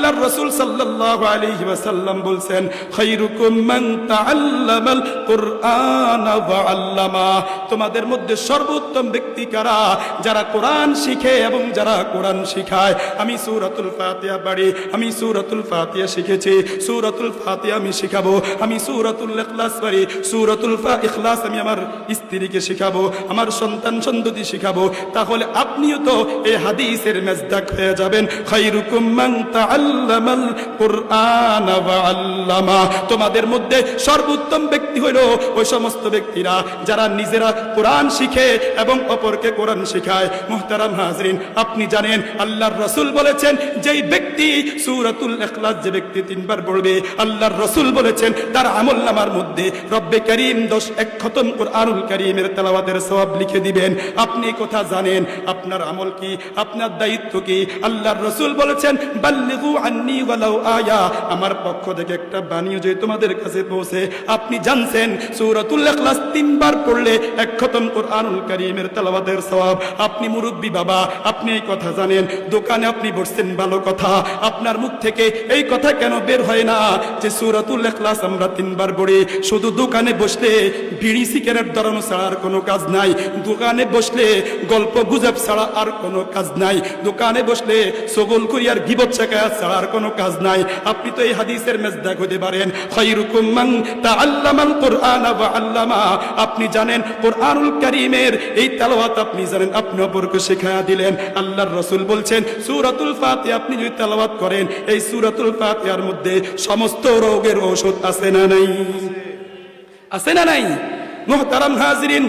আল্লাহর রাসূল সাল্লাল্লাহু আলাইহি ওয়াসাল্লাম বলছেন, খায়রুকুম মান তাআল্লামাল কুরআনা ওয়া আল্লামা, তোমাদের মধ্যে সর্বোত্তম ব্যক্তি কারা? যারা কোরআন শিখে এবং যারা কোরআন শিখায়। আমি সূরাতুল ফাতিহা পড়ি, আমি সূরাতুল ফাতিহা শিখেছি, সূরাতুল ফাতিহা আমি শিখাবো। আমি সূরাতুল ইখলাস পড়ি, সূরাতুল ইখলাস আমি আমার স্ত্রীকে শিখাবো, আমার সন্তান সন্ততি শিখাবো। তাহলে আপনিও তো এই হাদিসের মেজদাক হয়ে যাবেন। খায়রুকুম মান তাআল্লামাল কুরআনা ওয়া আল্লামা, তোমাদের মধ্যে সর্বোত্তম ব্যক্তি হলো ওই সমস্ত ব্যক্তিরা যারা নিজেরা কোরআন শিখে এবং অপরকে কোরআন শেখায়। মুহতারাম হাজরিন, আপনি জানেন আল্লাহর রাসূল বলেছেন, যেই ব্যক্তি সূরাতুল ইখলাস যে ব্যক্তি 3 বার পড়বে, আল্লাহর রাসূল বলেছেন তার আমলনামার মধ্যে রব্বে কারীম 1 খতম কুরআনুল কারীমের তেলাওয়াতের সওয়াব লিখে দিবেন। আপনি কথা জানেন আপনার আমল কি, আপনার দায়িত্ব কি? আল্লাহর রাসূল বলেছেন, বাল্লিগু আন্নী ওয়ালাউ আয়া, আমার পক্ষ থেকে একটা বাণীও যে তোমাদের কাছে পৌঁছে। আপনি জানছেন সূরাতুল ইখলাস 3 বার পড়লে 1 খতম কুরআনুল কারীমের তেলাওয়াতের সওয়াব। আপনি মুরব্বী বাবা, আপনি এই কথা জানেন। দোকানে আপনি বসছেন, ভালো কথা, আপনার মুখ থেকে এই কথা কেন বের হয় না যে সূরাতুল ইখলাস আমরা 3 বার পড়ি? শুধু দোকানে বসলে বিড়ি সিগারেট ধরানো ছাড়া আর কোনো কাজ নাই, দোকানে বসলে গল্প গুজব ছাড়া আর কোনো কাজ নাই, দোকানে বসলে সগল করিয়ার গীবত শেখায়া ছাড়া আর কোনো কাজ নাই। আপনি তো এই হাদিসের মেজদাক হতে পারেন। খায়রুকুম মান তাআল্লামাল কুরআনা ওয়া আল্লামা, আপনি জানেন কুরআনুল কারীমের এই তেলাওয়াত আপনি জানেন, আপনি অপরকে শেখায়া দিলেন। আল্লাহর রাসূল বলছেন সূরাতুল ফাতিহা আপনি যদি তেলাওয়াত করেন, এই সূরাতুল ফাতিহার মধ্যে সমস্ত রোগের ঔষধ আছে না নাই? আছে না নাই? মুহতারাম হাজিরিন,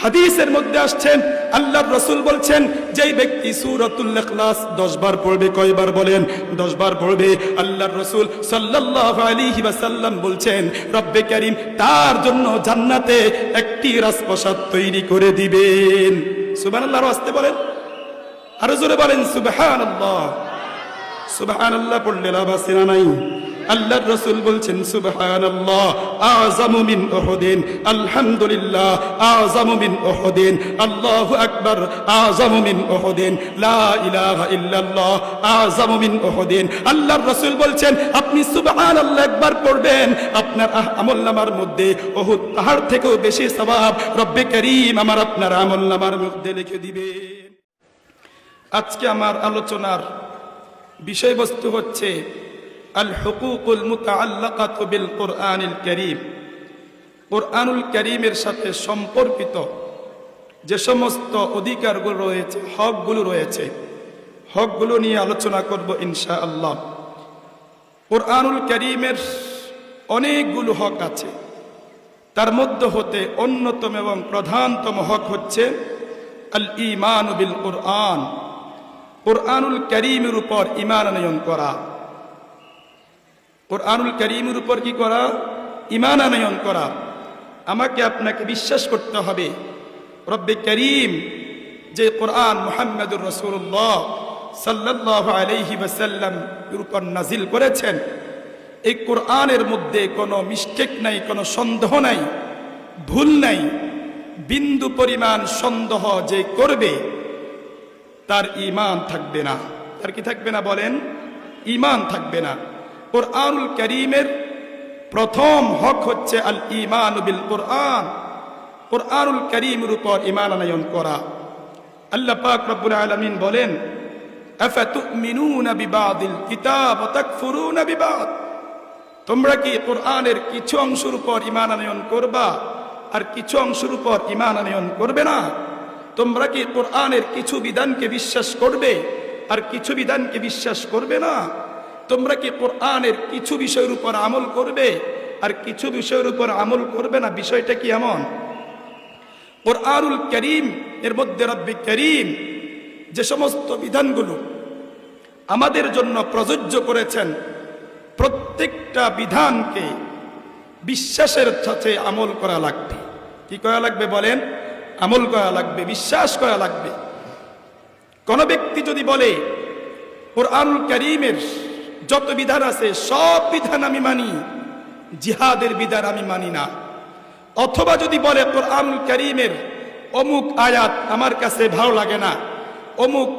হাদিসের মধ্যে আসছেন আল্লাহর রাসূল বলছেন, যেই ব্যক্তি সূরাতুল ইখলাস 10 বার পড়বে, কয়বার বলেন? 10 বার পড়বে। আল্লাহর রাসূল সাল্লাল্লাহু আলাইহি ওয়াসাল্লাম বলছেন, রব্বে কারীম তার জন্য জান্নাতে একটি রাজপ্রাসাদ তৈরি করে দিবেন। সুবহানাল্লাহ, আস্তে বলেন, আরো জোরে বলেন সুবহানাল্লাহ। সুবহানাল্লাহ পড়লে লাভ আছে না নাই? আল্লাহর রাসূল বলছেন সুবহানাল্লাহ আযমু মিন উহুদিন, আলহামদুলিল্লাহ আযমু মিন উহুদিন, আল্লাহু আকবার আযমু মিন উহুদিন, লা ইলাহা ইল্লাল্লাহ আযমু মিন উহুদিন। আল্লাহর রাসূল বলছেন আপনি সুবহানাল্লাহ একবার পড়বেন, আপনার আমলনামার মধ্যে উহুদ পাহাড় থেকেও বেশি সওয়াব রব্বে কারীম আমার আপনার আমলনামার মধ্যে লিখে দিবেন। আজকে আমার আলোচনার বিষয়বস্তু হচ্ছে আল হুকুকুল মুতাআল্লাকাতু বিল কুরআনিল কারীম, কুরআনুল কারীমের সাথে সম্পর্কিত যে সমস্ত অধিকারগুলো রয়েছে, হকগুলো রয়েছে, হকগুলো নিয়ে আলোচনা করব ইনশাআল্লাহ। কুরআনুল কারীমের অনেকগুলো হক আছে, তার মধ্যে হতে অন্যতম এবং প্রধানতম হক হচ্ছে আল ঈমানু বিল কুরআন, কুরআনুল কারীমের উপর ঈমান আনয়ন করা। কুরআনুল কারীমের উপর কি করা? ঈমান আনয়ন করা। আমাকে আপনাকে বিশ্বাস করতে হবে রব্বে কারীম যে কোরআন মুহাম্মদুর রাসূলুল্লাহ সাল্লাল্লাহু আলাইহি ওয়াসাল্লাম এর উপর নাজিল করেছেন, এই কোরআনের মধ্যে কোনো মিস্টেক নাই, কোনো সন্দেহ নাই, ভুল নাই। বিন্দু পরিমাণ সন্দেহ যে করবে তার ঈমান থাকবে না। তার কি থাকবে না বলেন? ঈমান থাকবে না। কুরআনুল কারীমের প্রথম হক হচ্ছে আল ঈমানু বিল কুরআন, কুরআনুল কারীমের উপর ঈমান আনয়ন করা। আল্লাহ পাক রব্বুল আলামিন বলেন, আফাতুমিনুনা বিবাদিল কিতাব ওয়া তাকফুরুনা বিবাদ, তোমরা কি কুরআনের কিছু অংশের উপর ঈমান আনয়ন করবা আর কিছু অংশের উপর ঈমান আনয়ন করবে না? তোমরা কি কুরআনের কিছু বিধানকে বিশ্বাস করবে আর কিছু বিধানকে বিশ্বাস করবে না? তোমরা কি কোরআনের কিছু বিষয়ের উপর আমল করবে আর কিছু বিষয়ের উপর আমল করবে না? বিষয়টা কি এমন? কুরআনুল কারীম এর মধ্যে রব্বে কারীম যে সমস্ত বিধানগুলো আমাদের জন্য প্রযোজ্য করেছেন, প্রত্যেকটা বিধানকে বিশ্বাসের সাথে আমল করা লাগবে। কি করা লাগবে বলেন? আমল করা লাগবে, বিশ্বাস করা লাগবে। কোন ব্যক্তি যদি বলে কুরআনুল কারীমের যত বিধান আছে সব বিধান আমি মানি, জিহাদের বিধান আমি মানি না, অথবা যদি বলে কুরআনুল কারীমের অমুক আয়াত আমার কাছে ভালো লাগে না, অমুক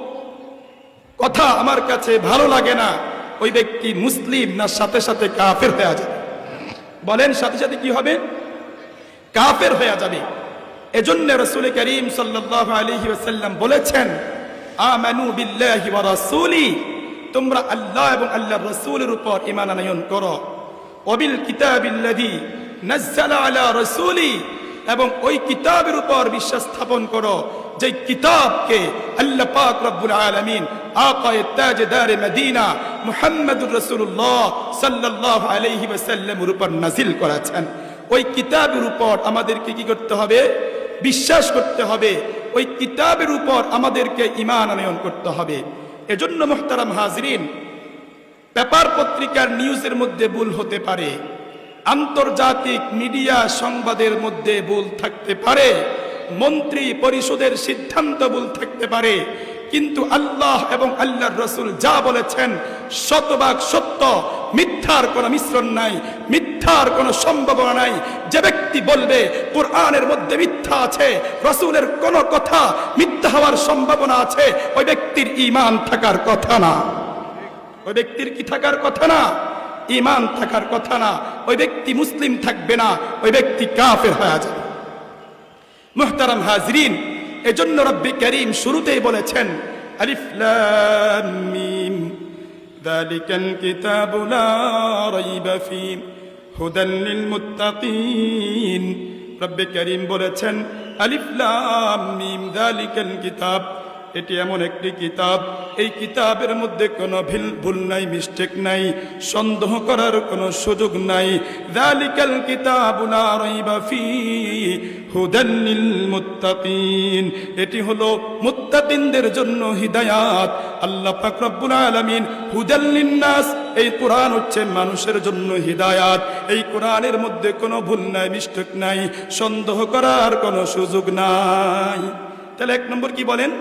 কথা আমার কাছে ভালো লাগে না, ওই ব্যক্তি মুসলিম না সাথে সাথে কাফের হয়ে যাবে? বলেন, সাথে সাথে কি হবে? কাফের হয়ে যাবে। এজন্য রাসূল করিম সাল্লাল্লাহু আলাইহি ওয়াসাল্লাম বলেছেন, আমানু বিল্লাহি ওয়া রাসূলি, তোমরা আল্লাহ এবং আল্লাহর রাসূলের উপর ঈমান আনয়ন করো। ওয়াবিল কিতাবিল্লাযী নাযালা আলা রাসূলি, এবং ওই কিতাবের উপর বিশ্বাস স্থাপন করো যে কিতাবকে আল্লাহ পাক রব্বুল আলামিন আকায়ে তাজদার মদিনা মুহাম্মদুর রাসূলুল্লাহ সাল্লাল্লাহু আলাইহি ওয়াসাল্লামের উপর নাযিল করেছেন। ওই কিতাবের উপর আমাদেরকে কি করতে হবে? বিশ্বাস করতে হবে। ওই কিতাবের উপর আমাদেরকে ঈমান আনয়ন করতে হবে। এজন্য মুহতারাম হাজরিন, পেপার পত্রিকার নিউজের মধ্যে ভুল হতে পারে, আন্তর্জাতিক মিডিয়া সংবাদের মধ্যে ভুল থাকতে পারে, মন্ত্রী পরিষদের সিদ্ধান্ত ভুল থাকতে পারে, কিন্তু আল্লাহ এবং আল্লাহর রাসূল যা বলেছেন শতভাগ সত্য, মিথ্যার কোনো মিশ্রণ নাই, মিথ্যার কোনো সম্ভাবনা নাই। যে ব্যক্তি বলবে কোরআনের মধ্যে মিথ্যা আছে, রাসূলের কোনো কথা মিথ্যা হওয়ার সম্ভাবনা আছে, ওই ব্যক্তির ঈমান থাকার কথা না। ওই ব্যক্তির কি থাকার কথা না? ঈমান থাকার কথা না। ওই ব্যক্তি মুসলিম থাকবে না, ওই ব্যক্তি কাফের হয়ে যাবে। মুহতারাম হাজরিন, এজন্য রব্বি করিম শুরুতেই বলেছেন, আলিফ লাম মিম যালিকাল কিতাবু লা রাইবা ফীহি হুদাল লিল মুত্তাকিন। রব্বি করিম বলেছেন, আলিফ লাম মিম যালিকাল কিতাব, এটি এমন একটি কিতাব, এই কিতাবের মধ্যে কোনো ভুল নাই, মিস্টেক নাই, সন্দেহ করার কোনো সুযোগ নাই। যালিকাল কিতাবু লা রাইবা ফীহি হুদাল লিল মুত্তাকিন, এটি হলো মুত্তাকিনদের জন্য হিদায়াত। আল্লাহ পাক রব্বুল আলামিন হুদাল লিন-নাস, এই কোরআন হচ্ছে মানুষের জন্য হিদায়াত। এই কোরআনের মধ্যে কোনো ভুল নাই, মিস্টেক নাই, সন্দেহ করার কোনো সুযোগ নাই। তাহলে এক নম্বর কি বলেন?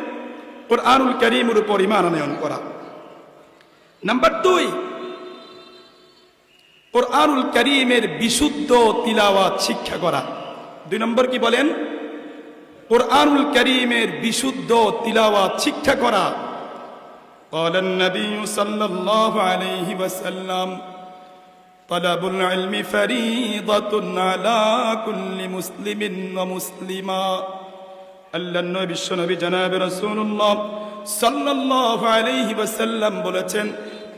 কোরআনুল কারীমের উপর ঈমান আনয়ন করা। নাম্বার 2, কোরআনুল কারীমের বিশুদ্ধ তিলাওয়াত শিক্ষা করা। 2 নম্বর কি বলেন? কোরআনুল কারীমের বিশুদ্ধ তিলাওয়াত শিক্ষা করা। قال النبي صلى الله عليه وسلم طلب العلم فريضة على كل مسلم ومسلمة। আল্লাহর নবী বিশ্বনবী জনাব রাসূলুল্লাহ সাল্লাল্লাহু আলাইহি ওয়াসাল্লাম বলেছেন,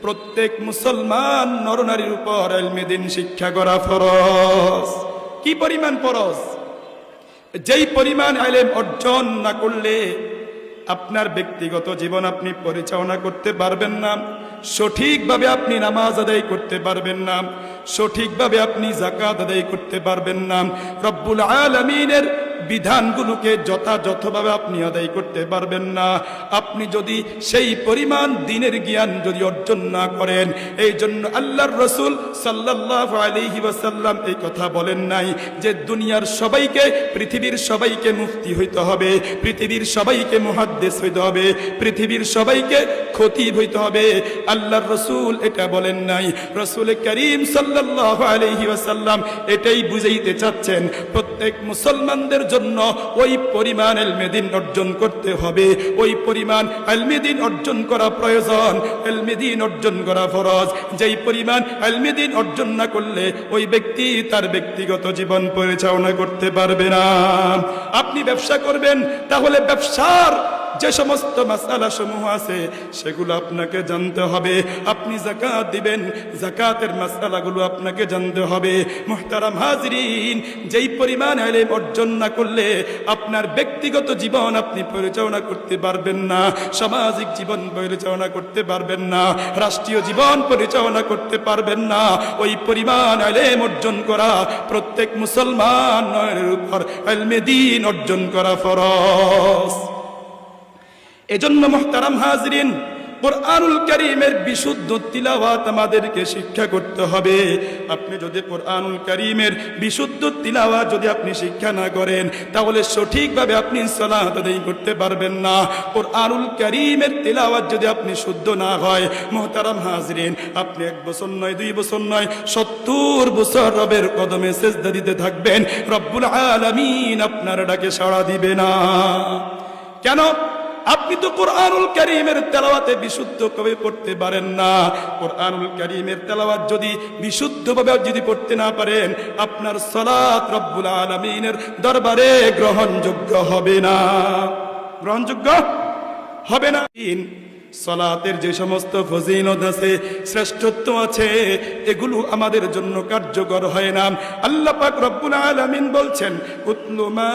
প্রত্যেক মুসলমান নরনারীর উপর ইলমে দ্বীন শিক্ষা করা ফরজ। কি পরিমাণ ফরজ? যেই পরিমাণ ইলম অর্জন না করলে আপনার ব্যক্তিগত জীবন আপনি পরিচালনা করতে পারবেন না, সঠিকভাবে আপনি নামাজ আদায় করতে পারবেন না, সঠিকভাবে আপনি যাকাত আদায় করতে পারবেন না, রব্বুল আলামিনের বিধানগুলোকে যথাযথভাবে আপনি আদায় করতে পারবেন না, আপনি যদি সেই পরিমাণ দ্বীনের জ্ঞান যদি অর্জন না করেন। এই জন্য আল্লাহর রাসূল সাল্লাল্লাহু আলাইহি ওয়াসাল্লাম এই কথা বলেন নাই যে দুনিয়ার সবাইকে, পৃথিবীর সবাইকে মুফতি হইতে হবে, পৃথিবীর সবাইকে মুহাদ্দিস হইতে হবে, পৃথিবীর সবাইকে খতিব হইতে হবে। আল্লাহর রাসূল এটা বলেন নাই। রাসূল করিম সাল্লাল্লাহু আলাইহি ওয়াসাল্লাম এটাই বুঝাইতে চাচ্ছেন, প্রত্যেক মুসলমানদের জন্য ওই পরিমাণ ইলমে দ্বীন অর্জন করতে হবে, ওই পরিমাণ ইলমে দ্বীন অর্জন করা প্রয়োজন, ইলমে দ্বীন অর্জন করা ফরজ। যেই পরিমাণ ইলমে দ্বীন অর্জন না করলে ওই ব্যক্তি তার ব্যক্তিগত জীবন পরিচালনা করতে পারবে না। আপনি ব্যবসা করবেন, তাহলে ব্যবসার যে সমস্ত মাসআলা সমূহ আছে সেগুলো আপনাকে জানতে হবে। আপনি যাকাত দিবেন, যাকাতের মাসআলাগুলো আপনাকে জানতে হবে। মুহতারাম হাজরিন, যেই পরিমাণ ইলম অর্জন না করলে আপনার ব্যক্তিগত জীবন আপনি পরিচালনা করতে পারবেন না, সামাজিক জীবন পরিচালনা করতে পারবেন না, রাষ্ট্রীয় জীবন পরিচালনা করতে পারবেন না। ওই পরিমাণ ইলম অর্জন করা প্রত্যেক মুসলমানের উপর ইলমে দ্বীন অর্জন করা ফরজ। এজন্য মুহতারাম হাজরিন, কোরআনুল কারীমের বিশুদ্ধ তিলাওয়াত আমাদেরকে শিক্ষা করতে হবে। আপনি যদি কোরআনুল কারীমের বিশুদ্ধ তিলাওয়াত যদি আপনি শিক্ষা না করেন, তাহলে সঠিকভাবে আপনি সালাত আদায় করতে পারবেন না। কোরআনুল কারীমের তিলাওয়াত যদি আপনি শুদ্ধ না হয়, মুহতারাম হাজরিন, আপনি 1 বছর নয়, 2 বছর নয়, 70 বছর রবের কদমে সিজদা দিতে থাকবেন, রব্বুল আলামিন আপনার ডাকে সাড়া দিবে না। কেন? আপনি তো কোরআনুল কারীমের তেলাওয়াতে বিশুদ্ধ কবে পড়তে পারেন না। কোরআনুল কারীমের তেলাওয়াত যদি বিশুদ্ধভাবে যদি পড়তে না পারেন, আপনার সালাত রব্বুল আলামিনের দরবারে গ্রহণযোগ্য হবে না, গ্রহণযোগ্য হবে না। সালাতের যে সমস্ত ফজিলত আছে, শ্রেষ্ঠত্ব আছে, এগুলো আমাদের জন্য কার্যকর হয় না। আল্লাহ পাক রব্বুল আলামিন বলছেন, উতলু মা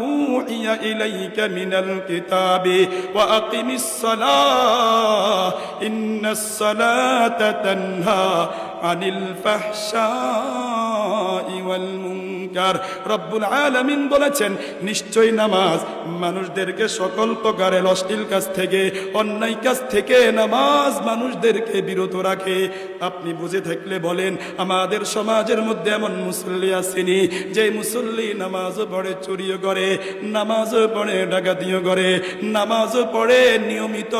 উহিয়া ইলাইকা মিনাল কিতাবি ওয়া আকিমিস সালাহ ইন্নাস সালাতা তানহা আনিল ফাহশাই ওয়াল মুনকার। রব্বুল আলামিন বলেছেন, নিশ্চয়ই নামাজ মানুষদেরকে সকল প্রকারের অশ্লীল কাজ থেকে, অন্যায় কাজ থেকে নামাজ মানুষদেরকে বিরত রাখে। আপনি বুঝে থাকলে বলেন, আমাদের সমাজের মধ্যে এমন মুসল্লি আসেনি যে মুসল্লি নামাজও পড়ে চুরিও করে, নামাজও পড়ে ডাকাতিও করে, নামাজও পড়ে নিয়মিত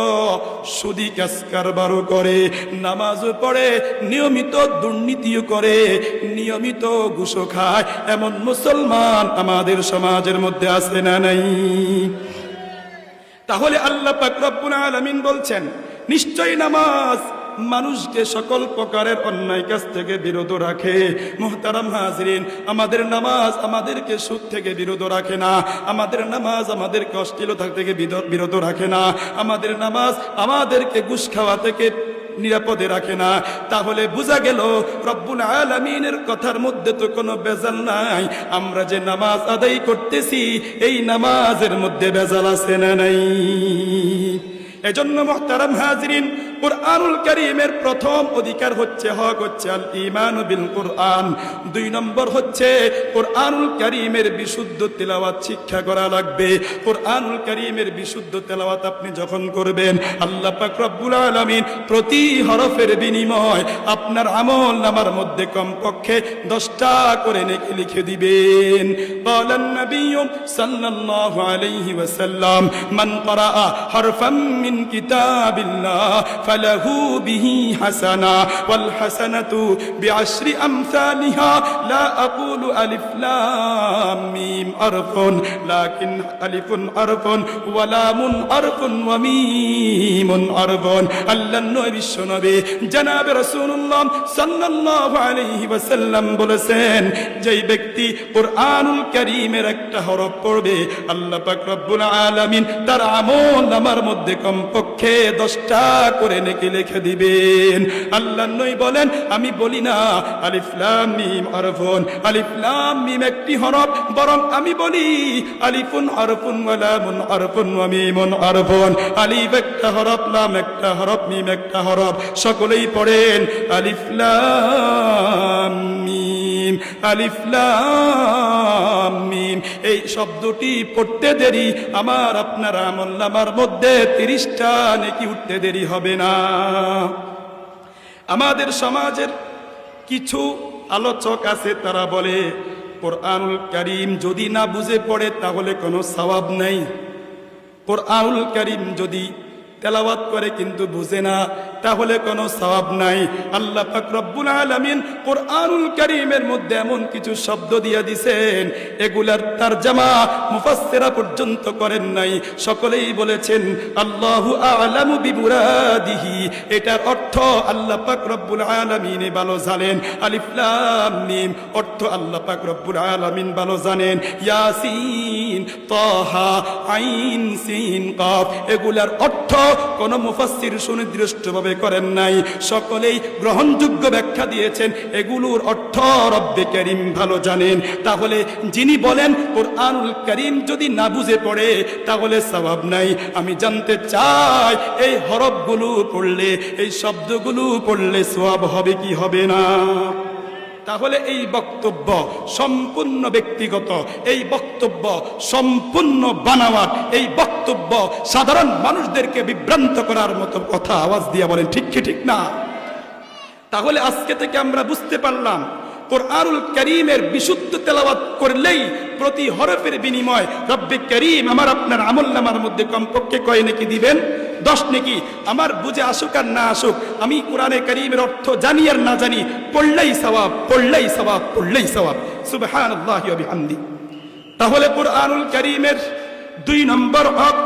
সুদি কাজ কারবারও করে, নামাজও পড়ে নিয়মিত দুর্নীতিও করে, নিয়মিত ঘুষও খায়, এমন মুসলমান আমাদের সমাজের মধ্যে আছে না নাই? তাহলে আল্লাহ পাক রব্বুল আলামিন বলছেন, নিশ্চয়ই নামাজ মানুষকে সকল প্রকারের অন্যায় কাজ থেকে বিরত রাখে। মুহতারাম হাজরিন, আমাদের নামাজ আমাদেরকে সুদ থেকে বিরত রাখে না, আমাদের নামাজ আমাদেরকে অশ্লীলতা থেকে বিরত রাখে না, আমাদের নামাজ আমাদেরকে ঘুষ খাওয়া থেকে নিরাপদে রাখে না। তাহলে বোঝা গেল রব্বুল আলামিনের কথার মধ্যে তো কোনো ভেজাল নাই। আমরা যে নামাজ আদায় করতেছি, এই নামাজের মধ্যে ভেজাল আছে না নাই? এজন্য মুহতারাম হাজরিন, কুরআনুল কারীমের প্রথম অধিকার হচ্ছে, হক হচ্ছে আল ঈমান বিল কুরআন। 2 নম্বর হচ্ছে কুরআনুল কারীমের বিশুদ্ধ তেলাওয়াত শিক্ষা করা লাগবে। কুরআনুল কারীমের বিশুদ্ধ তেলাওয়াত আপনি যখন করবেন, আল্লাহ পাক রব্বুল আলামিন প্রতি হরফের বিনিময় আপনার আমল নামার মধ্যে কমপক্ষে 10টা করে নেকি লিখে দিবেন। ক্বালান নবী সাল্লাল্লাহু আলাইহি ওয়াসাল্লাম, মান ক্বারাআ হারফাম মিন কিতাবিল্লাহ ফালাহু বিহি হাসানা ওয়াল হাসানাতু বিআশরি আমসালিহা লা আকুলু আলিফ লাম মিম আরফুন লাকিন আলিফুন আরফুন ওয়া লামুন আরফুন ওয়া মিমুন আরফুন। আল্লাহর নবী বিশ্বনবী জনাবে রাসূলুল্লাহ সাল্লাল্লাহু আলাইহি ওয়াসাল্লাম বলেছেন, যেই ব্যক্তি কুরআনুল কারীমের একটা হরফ পড়বে, আল্লাহ পাক রব্বুল আলামিন তার আমল নামার মধ্যে কমপক্ষে 10টা করে নেকি লিখে দিবেন। আল্লাহর নবী বলেন, আমি বলি না আলিফ লাম মিম আরফুন, আলিফ লাম মিম একটি হরফ, বরং আমি বলি আলিফুন আরফুন ওয়া লামুন আরফুন ওয়া মিমুন আরফুন। আলিফ একটা হরফ, লাম একটা হরফ, মিম একটা হরফ। সকলেই পড়েন আলিফ লাম মিম, আলিফ লাম মিম। এই শব্দটি পড়তে দেরি আমার আপনার আমলনামার মধ্যে 30টা নেকি উঠতে দেরি হবে না। আমাদের সমাজের কিছু আলোচক আছে, তারা বলে কুরআনুল কারীম যদি না বুঝে পড়ে তাহলে কোনো সওয়াব নাই। কুরআনুল কারীম যদি তেলাওয়াত করে কিন্তু বুঝে না, তাহলে কোনো সওয়াব নাই। আল্লাহ পাক রব্বুল আলামিন কুরআনুল কারীমের মধ্যে এমন কিছু শব্দ দিয়ে দিয়েছেন, এগুলার তরজমা মুফাসসিরা পর্যন্ত করেন নাই। সকলেই বলেছেন আল্লাহু আ'লামু বিমুরাদিহি, এটার অর্থ আল্লাহ পাক রব্বুল আলামিন ভালো জানেন। আলিফ লাম মিম অর্থ আল্লাহ পাক রব্বুল আলামিন ভালো জানেন। ইয়াসিন, তাহা, আইন, সিন, কাফ, এগুলার অর্থ কোন মুফাসসির সুনির্দিষ্টভাবে করেন নাই। সকলেই গ্রহণযোগ্য ব্যাখ্যা দিয়েছেন, এগুলোর অর্থ রব্বে কারীম ভালো জানেন। তাহলে যিনি বলেন কুরআনুল কারীম যদি না বুঝে পড়ে তাহলে সওয়াব নাই, আমি জানতে চাই এই হরফগুলো পড়লে, এই শব্দগুলো পড়লে সওয়াব হবে কি হবে না? তাহলে এই বক্তব্য সম্পূর্ণ ব্যক্তিগত, এই বক্তব্য সম্পূর্ণ বানাওয়াট, এই বক্তব্য সাধারণ মানুষদেরকে বিভ্রান্ত করার মতো কথা। আওয়াজ দিয়ে বলেন ঠিক কি ঠিক না? তাহলে আজকে থেকে আমরা বুঝতে পারলাম কুরআনুল কারীমের বিশুদ্ধ তেলাওয়াত করলেই প্রতি হরফের বিনিময় রব্বে কারীম আমার আপনার আমলনামার মধ্যে কমপক্ষে কয় নেকি দিবেন? 10 নেকি। আমার বুঝে আসুক আর না আসুক, আমি কোরআনে কারীমের অর্থ জানি আর না জানি, পড়লেই সওয়াব, পড়লেই সওয়াব, পড়লেই সওয়াব। সুবহানাল্লাহি ওয়া বিহামদি। তাহলে কুরআনুল কারীমের 2 নম্বর হক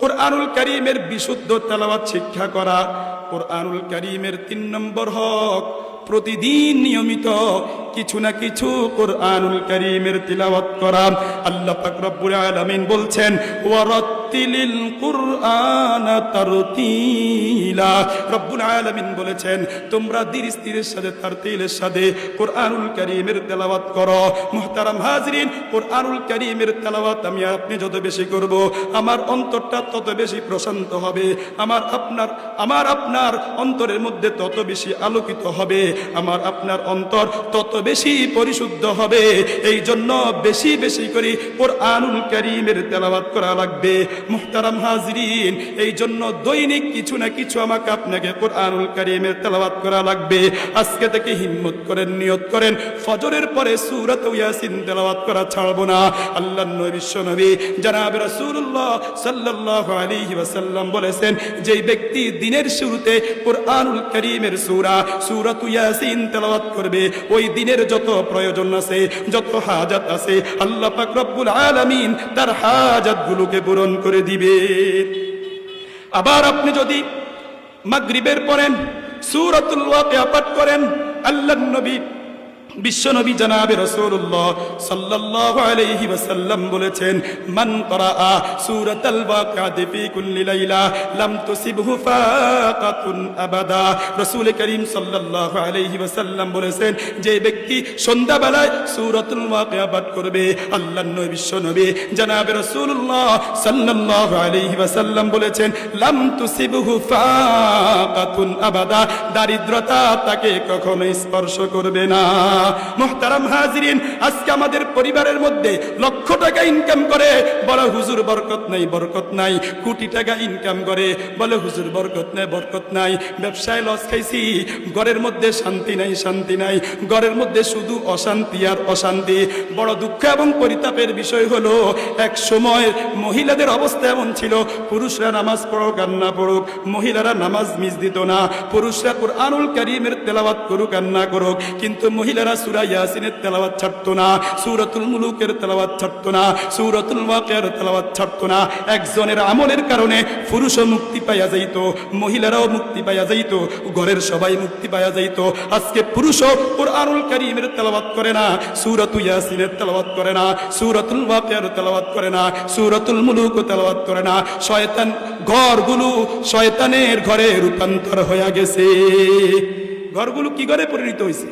কোরআনুল কারীমের বিশুদ্ধ তেলাওয়াত শিক্ষা করা। কোরআনুল কারীমের 3 নম্বর হক, প্রতিদিন নিয়মিত কিছু না কিছু কোরআনুল কারীমের তিলাওয়াত করা। আল্লাহ পাক রব্বুল আলামিন বলছেন, ওয়ারাত্তিলিল কুরআনা তারতিলা। রব্বুল আলামিন বলেছেন, তোমরা ধীর স্থিরের সাথে তারতিলের সাথে কোরআনুল কারীমের তেলাওয়াত করো। মুহতারাম হাজরিন, কোরআনুল কারীমের তেলাওয়াত আমি আপনি যত বেশি করব, আমার অন্তরটা তত বেশি প্রশান্ত হবে, আমার আপনার অন্তরের মধ্যে তত বেশি আলোকিত হবে, আমার আপনার অন্তর তত বেশি পরিশুদ্ধ হবে। এই জন্য বেশি বেশি করে কোরআনুল কারীমের তেলাওয়াত করা লাগবে। মুহতারাম হাজরিন, এই জন্য দৈনিক কিছু না কিছু আমাকে আপনাকে কোরআনুল কারীমের তেলাওয়াত করা লাগবে। আজকে থেকে হিম্মত করেন, নিয়ত করেন, ফজরের পরে সূরাত ইয়াসিন তেলাওয়াত করা ছাড়বো না। আল্লাহর নবী বিশ্বনবী জনাব রাসূলুল্লাহ সাল্লাল্লাহু আলাইহি ওয়াসাল্লাম বলেছেন, যেই ব্যক্তি দিনের শুরুতে কোরআনুল কারীমের সূরাত ইয়াসিন তেলাওয়াত করবে, ওই দিনের যত প্রয়োজন আছে, যত হাজাত আছে, আল্লাহ পাক রব্বুল আলামিন তার হাজাতগুলোকে পূরণ করে দিবে। আবার আপনি যদি মাগরিবের পরেন সূরাতুল ওয়াকিয়া পাঠ করেন, আল্লাহর নবী বিশ্বনবী জনাবে রাসূলুল্লাহ সাল্লাল্লাহু আলাইহি ওয়াসাল্লাম বলেছেন, মান করাআ সূরাতাল ওয়াকিআতি ফি কুল্লি লাইলা লাম তুসিবহু ফাকাতুন আবাদা। রাসূল করিম সাল্লাল্লাহু আলাইহি ওয়াসাল্লাম বলেছেন, যে ব্যক্তি সন্ধ্যাবেলায় সূরাতুল ওয়াকিয়া পাঠ করবে, আল্লাহর নবী বিশ্বনবী জনাবে রাসূলুল্লাহ সাল্লাল্লাহু আলাইহি ওয়াসাল্লাম বলেছেন, লাম তুসিবহু ফাকাতুন আবাদা, দারিদ্রতা তাকে কখনো স্পর্শ করবে না। মুহতারাম হাজিরিন, আজকে আমাদের পরিবারের মধ্যে লক্ষ টাকা ইনকাম করে, বলে হুজুর বরকত নাই, বরকত নাই। কোটি টাকা ইনকাম করে, বলে হুজুর বরকত নাই, বরকত নাই। ব্যবসায় লস খাইছি, ঘরের মধ্যে শান্তি নাই, শান্তি নাই। ঘরের মধ্যে শুধু অশান্তি আর অশান্তি। বড় দুঃখ এবং পরিতাপের বিষয় হলো, এক সময় মহিলাদের অবস্থা এমন ছিল, পুরুষরা নামাজ পড়ুক আর না পড়ুক, মহিলারা নামাজ মিস দিত না। পুরুষরা কোরআনুল কারীমের তেলাওয়াত করুক আর না করুক, কিন্তু মহিলারা সূরা ইয়াসিনের তেলাওয়াত ছাড়তো না, সূরাতুল মুলুকের তেলাওয়াত ছাড়তো না, সূরাতুল ওয়াকিয়ার তেলাওয়াত ছাড়তো না। একজনের আমলের কারণে পুরুষও মুক্তি পাইয়া যাইত, মহিলারাও মুক্তি পাইয়া যাইত, ঘরের সবাই মুক্তি পাইয়া যাইত। আজকে পুরুষও কোরআনুল কারীমের তেলাওয়াত করে না, সূরাতুল ইয়াসিনের তেলাওয়াত করে না, সূরাতুল ওয়াকিয়ার তেলাওয়াত করে না, সূরাতুল মুলুক তেলাওয়াত করে না। শয়তান ঘরগুলো শয়তানের ঘরে রূপান্তর হয়ে গেছে। ঘরগুলো কি ঘরে পরিণত হয়েছে?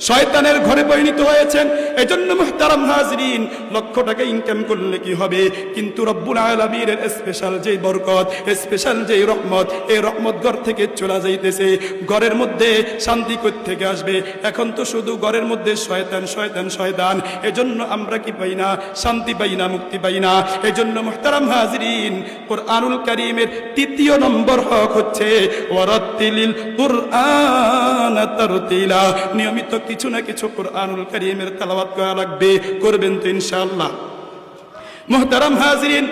শয়তানের ঘরে পরিণত হয়েছেন। এজন্য মুহতারাম হাজরিন, লক্ষ টাকা ইনকাম করলে কি হবে, কিন্তু রব্বুল আলামিনের স্পেশাল যে বরকত, স্পেশাল যে রহমত, এই রহমত ঘর থেকে চলে যাইতেছে। ঘরের মধ্যে শান্তি কই থেকে আসবে? এখন তো শুধু ঘরের মধ্যে শয়তান, শয়তান, শয়তান। এজন্য আমরা কি পাই না? শান্তি পাই না, মুক্তি পাই না। এজন্য মুহতারাম হাজরিন, কোরআনুল কারীমের 3 নম্বর হক হচ্ছে ওয়ারাত্তিলিল কুরআনা তারতিলা। নিয়মিত কিছু না কিছু কোরআনুল কারীমের তেলাওয়াত করা লাগবে। করবেন তো ইনশাআল্লাহ? মুহতারাম হাজরিন,